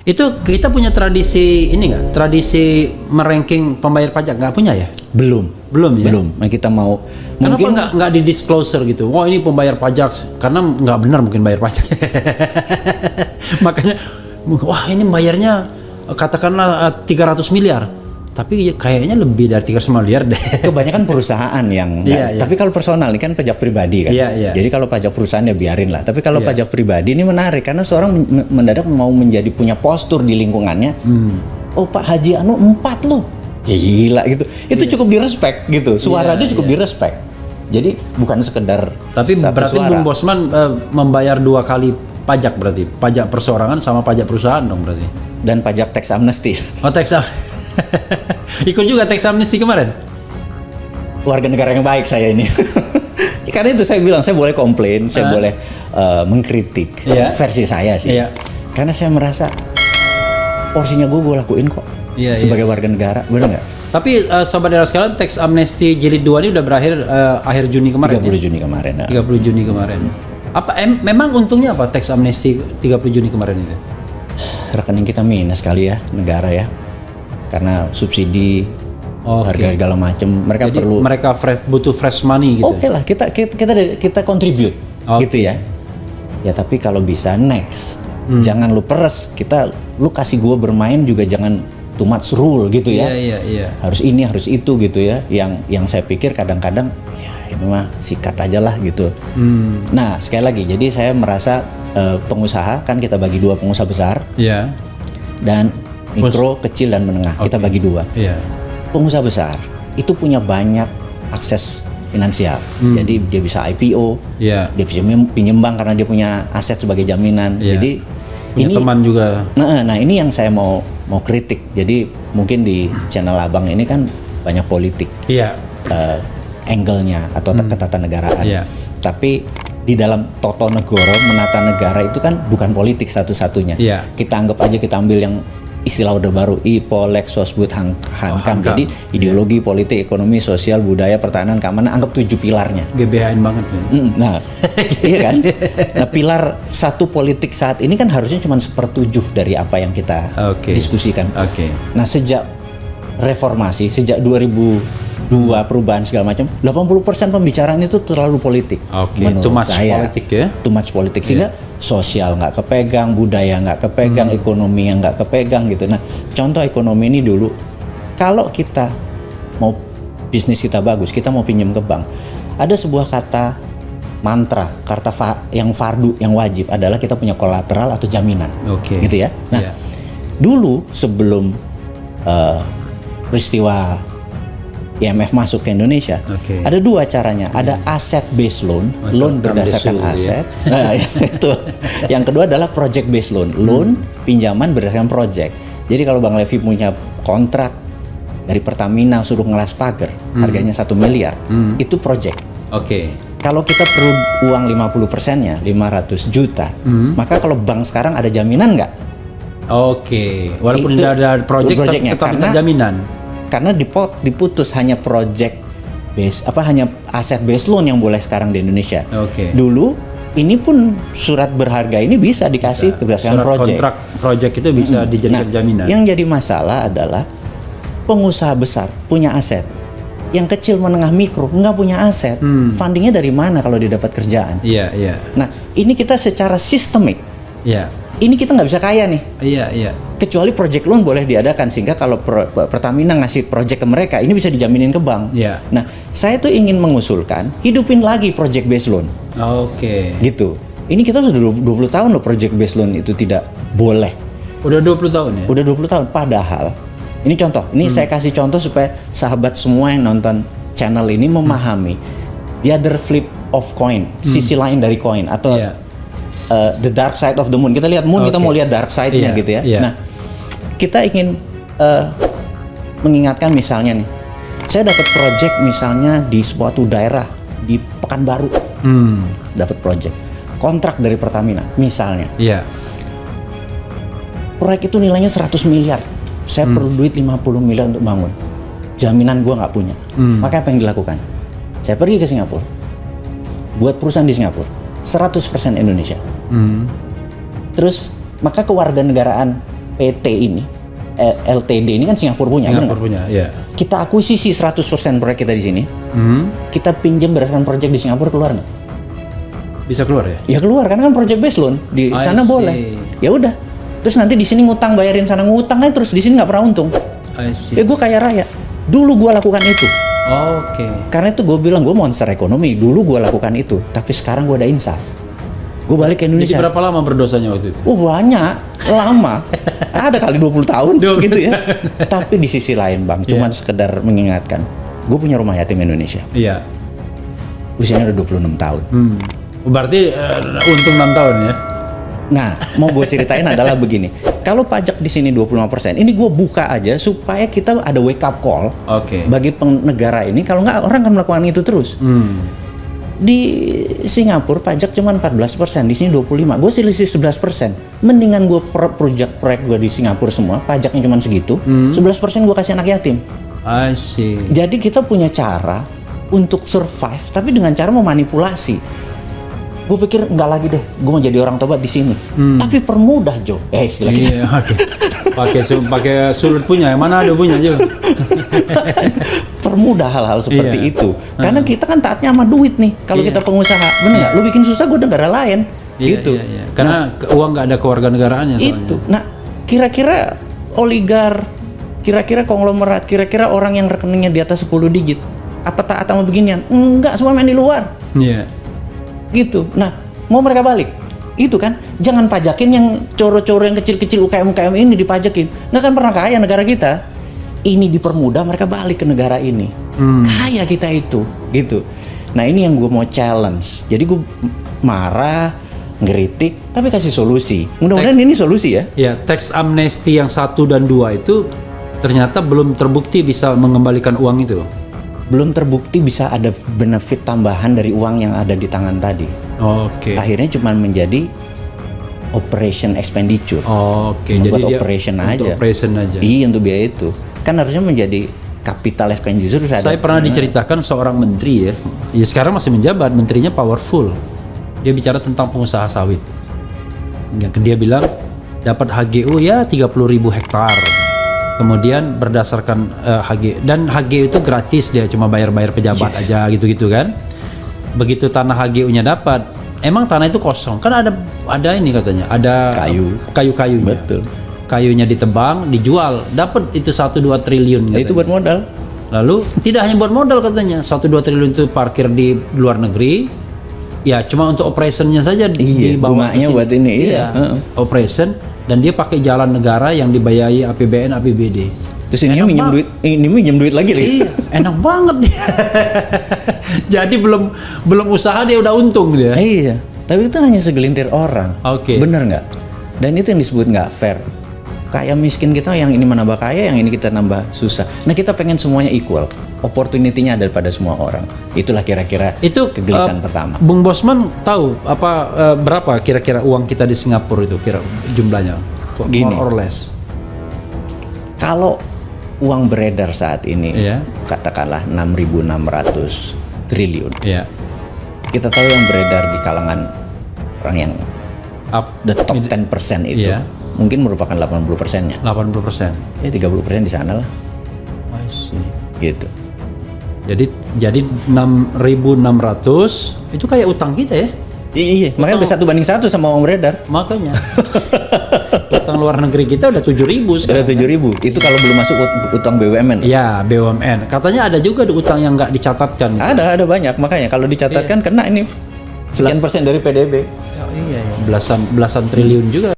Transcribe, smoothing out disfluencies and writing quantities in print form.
Itu kita punya tradisi ini nggak? Tradisi meranking pembayar pajak nggak punya ya? Belum Ya. belum. Nah, kita mau Kenapa mungkin nggak di disclosure gitu? Wah ini pembayar pajak, karena nggak benar mungkin bayar pajak. Makanya, wah ini bayarnya katakanlah 300 miliar. Tapi kayaknya lebih dari 300 miliar deh. kebanyakan perusahaan yang Iya. tapi kalau personal ini kan pajak pribadi kan. Iya. Jadi kalau pajak perusahaan ya biarin lah. Tapi kalau pajak pribadi ini menarik karena seorang mendadak mau menjadi punya postur di lingkungannya. Oh Pak Haji Anu 4 loh. Ya gila gitu. Itu cukup direspek gitu. Suara dia cukup direspek. Jadi bukan sekedar Tapi satu berarti suara. Bung Bosman membayar 2 kali pajak berarti. Pajak perseorangan sama pajak perusahaan dong berarti. Dan pajak tax amnesty. Oh tax ikut juga tax amnesty kemarin? Warga negara yang baik saya ini. Karena itu saya bilang saya boleh komplain, saya boleh mengkritik Iya. versi saya sih. Iya. Karena saya merasa porsinya gue lakuin kok Iya, sebagai warga negara, benar nggak? Tapi Sobat Daerah sekalian, tax amnesty jilid 2 ini udah berakhir akhir Juni kemarin. 30 Juni kemarin. Nah. 30 Juni kemarin. Apa memang untungnya apa tax amnesty 30 Juni kemarin itu? Rekening kita minus kali ya negara ya, karena subsidi Oke. harga segala macam. Mereka Jadi perlu. mereka butuh fresh money gitu. Oke lah, kita contribute Oke. gitu ya. Ya tapi kalau bisa next, jangan lu peres. Lu kasih gue bermain juga jangan too much rule gitu ya. Iya. Harus ini harus itu gitu ya. Yang saya pikir kadang-kadang ya ini mah sikat aja lah gitu. Nah sekali lagi, jadi saya merasa pengusaha kan kita bagi 2 pengusaha besar Iya. dan mikro, kecil dan menengah. Kita bagi 2. Iya. Pengusaha besar itu punya banyak akses finansial. Jadi dia bisa IPO, Iya. dia bisa pinjam bank karena dia punya aset sebagai jaminan. Iya. Jadi Punya ini teman juga. nah ini yang saya mau kritik. Jadi mungkin di channel Abang ini kan banyak politik Iya. angle-nya atau ketatanegaraan. Iya. Tapi di dalam toto negoro menata negara itu kan bukan politik satu-satunya. Iya. Kita anggap aja kita ambil yang istilah udah baru IPO, Lex, Sosbud, Hankam. Hankam. Jadi ideologi, politik, ekonomi, sosial, budaya, pertahanan, keamanan, anggap 7 pilarnya. GBHN banget nih. Nah, iya kan? Nah, pilar satu politik saat ini kan harusnya cuma 1/7 dari apa yang kita Oke. diskusikan. Oke. Nah, sejak reformasi, sejak 2002 perubahan segala macam, 80% pembicaraan itu terlalu politik. Oke. Menurut Too much saya. politik ya. Too much politik sehingga sosial nggak kepegang, budaya nggak kepegang, ekonomi yang nggak kepegang gitu. Nah, contoh ekonomi ini dulu, kalau kita mau bisnis kita bagus, kita mau pinjam ke bank, ada sebuah kata mantra, yang fardu, yang wajib adalah kita punya kolateral atau jaminan, Oke. gitu ya. Nah, Iya. dulu sebelum peristiwa IMF masuk ke Indonesia, Oke. ada 2 caranya. Ada asset based loan, loan berdasarkan dulu ya. aset. Nah, itu. Yang kedua adalah project based loan, loan pinjaman berdasarkan project. Jadi kalau Bang Levi punya kontrak dari Pertamina suruh ngelas pagar, harganya 1 miliar, itu project. Oke. Kalau kita perlu uang 50%-nya, 500 juta, maka kalau bank sekarang ada jaminan nggak? Oke. Walaupun Itu tidak ada project project-nya. tetap Karena- jaminan. Karena diputus hanya project base, hanya aset based loan yang boleh sekarang di Indonesia. Oke. Dulu ini pun surat berharga ini bisa dikasih berdasarkan Surat project. kontrak project itu bisa dijadikan jaminan. Yang jadi masalah adalah pengusaha besar punya aset, yang kecil menengah mikro nggak punya aset. Fundingnya dari mana kalau dia dapat kerjaan? Iya. Nah ini kita secara sistemik, Iya. ini kita nggak bisa kaya nih. Iya. Kecuali project loan boleh diadakan sehingga kalau Pertamina ngasih project ke mereka ini bisa dijaminin ke bank. Iya. Nah, saya tuh ingin mengusulkan hidupin lagi project based loan Oke. gitu. Ini kita sudah 20 tahun loh project based loan itu tidak boleh. Udah 20 tahun ya? Udah 20 tahun padahal ini contoh. Ini saya kasih contoh supaya sahabat semua yang nonton channel ini memahami the other flip of coin, sisi lain dari koin atau Iya. the dark side of the moon. Kita lihat moon, kita Oke. mau lihat dark side-nya Iya, gitu ya. iya. Nah, kita ingin mengingatkan misalnya nih, saya dapat project misalnya di suatu daerah di Pekanbaru, dapat project kontrak dari Pertamina misalnya. Iya. Proyek itu nilainya 100 miliar. Saya perlu duit 50 miliar untuk bangun. Jaminan gua nggak punya. Maka apa yang dilakukan? Saya pergi ke Singapura. Buat perusahaan di Singapura. 100% Indonesia. Terus maka kewarganegaraan PT ini, LTD ini kan Singapura punya, benar Singapura nggak? punya, ya. Kita akuisisi 100% proyek kita di sini. Kita pinjam berdasarkan proyek di Singapura, keluar nggak? Bisa keluar ya? Ya keluar, karena kan project based loan di I sana see. boleh. Ya udah. Terus nanti di sini ngutang, bayarin sana ngutang aja, terus di sini nggak pernah untung. I see. Ya gue kaya raya. Dulu gue lakukan itu. Oke. Karena itu gue bilang gue monster ekonomi. Dulu gue lakukan itu, tapi sekarang gue ada insaf. Gue balik ke Jadi Indonesia. berapa lama berdosanya waktu itu? Oh banyak, lama. Ada kali 20 tahun gitu ya. Tapi di sisi lain bang, cuman sekedar mengingatkan. Gue punya rumah yatim Indonesia. Iya. Usianya udah 26 tahun. Berarti untung 6 tahun ya? Nah, mau gue ceritain adalah begini. Kalau pajak di sini 25%, ini gue buka aja supaya kita ada wake up call Oke. bagi penegara ini. Kalau nggak, orang akan melakukan itu terus. Di Singapura pajak cuma 14%, di sini 25%. Gue selisih 11%. Mendingan gue proyek gue di Singapura semua, pajaknya cuma segitu. 11% gue kasih anak yatim. I see. Jadi kita punya cara untuk survive, tapi dengan cara memanipulasi. Gue pikir nggak lagi deh, gue mau jadi orang tobat di sini. Tapi permudah Jo, istilah kita. Iya, oke. Pakai sulut punya, yang mana ada punya Jo. Permudah hal-hal seperti itu. Karena kita kan taatnya sama duit nih. Kalau kita pengusaha, bener nggak? Lu bikin susah, gue negara lain. Gitu. Iya. Karena uang nggak ada kewarganegaraannya soalnya. Itu. Nah, kira-kira oligar, kira-kira konglomerat, kira-kira orang yang rekeningnya di atas 10 digit, apa taat sama beginian? Enggak, semua main di luar. Iya. Gitu. Nah, mau mereka balik. Itu kan, jangan pajakin yang coro-coro yang kecil-kecil UKM-UKM ini dipajakin. Nggak akan pernah kaya negara kita. Ini dipermudah mereka balik ke negara ini. Kaya kita itu, gitu. Nah, ini yang gue mau challenge. Jadi gue marah, ngeritik, tapi kasih solusi. Mudah-mudahan ini solusi ya. Ya, tax amnesty yang 1 dan 2 itu ternyata belum terbukti bisa mengembalikan uang itu. Belum terbukti bisa ada benefit tambahan dari uang yang ada di tangan tadi. Oke. Akhirnya cuma menjadi operation expenditure. Oke, Cuma jadi buat dia operation untuk aja. operation aja. Iya, untuk biaya itu. Kan harusnya menjadi capital expenditure. Saya pernah diceritakan seorang menteri ya sekarang masih menjabat, menterinya powerful. Dia bicara tentang pengusaha sawit. Dia bilang dapat HGU ya 30.000 hektar. Kemudian berdasarkan HG, dan HGU itu gratis, dia cuma bayar-bayar pejabat aja gitu-gitu kan. Begitu tanah HGU-nya dapat, emang tanah itu kosong kan, ada ini katanya, ada kayu-kayunya. Betul. Kayunya ditebang, dijual, dapat itu 1-2 triliun. Nah, itu buat modal. Lalu tidak hanya buat modal katanya, 1-2 triliun itu parkir di luar negeri. Ya cuma untuk operationnya saja dibawa bunganya buat ini. Iya. Operation. Dan dia pakai jalan negara yang dibayari APBN, APBD. Terus ini minjem duit lagi. Iya, enak banget dia. Jadi belum usaha dia udah untung dia. Iya, tapi itu hanya segelintir orang. Oke. Bener nggak? Dan itu yang disebut nggak fair. Kaya miskin kita, yang ini menambah kaya, yang ini kita nambah susah. Nah, kita pengen semuanya equal. Opportunity-nya ada pada semua orang. Itulah kira-kira Itu kegelisahan pertama. Bung Bosman tahu berapa kira-kira uang kita di Singapura itu jumlahnya? Gini. More or less. Kalau uang beredar saat ini, Iya. katakanlah 6.600 triliun. Iya. Kita tahu yang beredar di kalangan orang yang the top 10% itu, Iya. mungkin merupakan 80%-nya. 80%. Ya 30% di sana lah, I see. gitu. Jadi 6.600 itu kayak utang kita ya. Iya, makanya udah 1:1 sama uang beredar. Makanya utang luar negeri kita udah 7.000 Udah sekarang. 7.000. Itu kalau belum masuk utang BUMN. Ya, BUMN. Katanya ada juga utang yang nggak dicatatkan. Ada banyak. Makanya kalau dicatatkan kena ini sekian persen dari PDB. Iya. Belasan triliun juga.